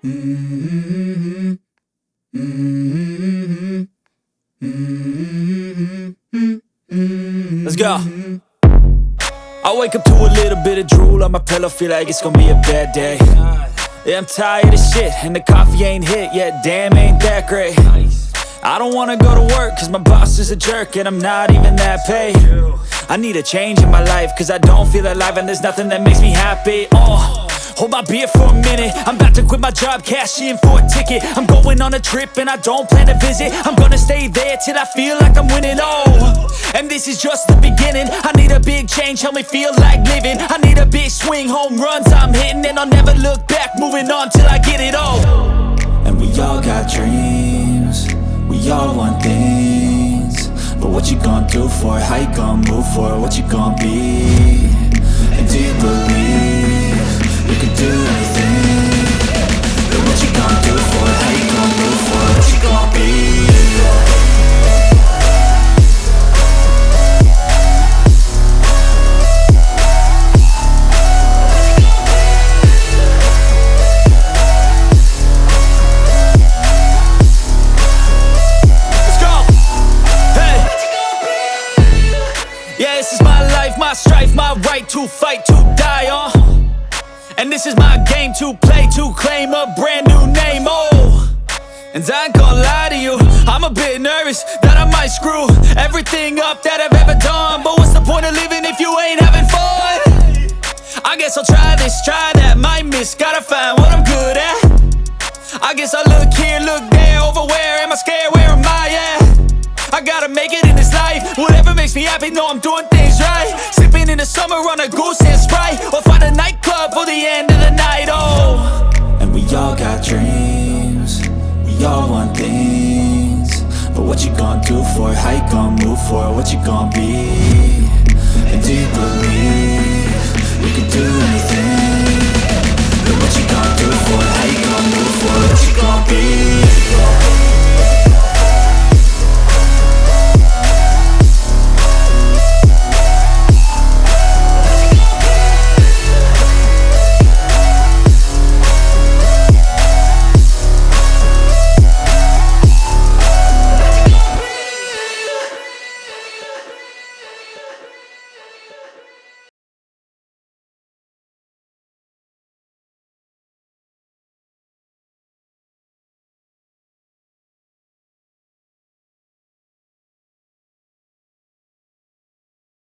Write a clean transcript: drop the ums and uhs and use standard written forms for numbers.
Mm-hmm. Mm-hmm. Mm-hmm. Let's go. I wake up to a little bit of drool on my pillow, feel like it's gonna be a bad day. Yeah, I'm tired of shit, and the coffee ain't hit yet, damn, ain't that great. I don't wanna go to work, cause my boss is a jerk, and I'm not even that paid. I need a change in my life, cause I don't feel alive, and there's nothing that makes me happy. Hold my beer for a minute, I'm about to quit my job, cash in for a ticket. I'm going on a trip and I don't plan to visit. I'm gonna stay there till I feel like I'm winning, and this is just the beginning. I need a big change, help me feel like living. I need a big swing, home runs I'm hitting, and I'll never look back, moving on till I get it all. And we all got dreams, we all want things, but what you gonna do for it? How you gonna move for it? What you gonna be? And do you believe you can do anything? But what you gonna do for it? How you gonna move for it? What you gonna be? My strife, my right to fight, to die on. And this is my game to play, to claim a brand new name, And I ain't gonna lie to you, I'm a bit nervous that I might screw everything up that I've ever done. But what's the point of living if you ain't having fun? I guess I'll try this, try that, might miss, gotta find what I'm good at. I guess I look here, look there, over where am I scared, where am I at? I gotta make it in this life, whatever makes me happy, know I'm doing things right. Sipping in the summer on a goose and Sprite, or find a nightclub for the end of the night, And we all got dreams, we all want things, but what you gonna do for it? How you gonna move for it? What you gonna be? And do you believe you can do anything?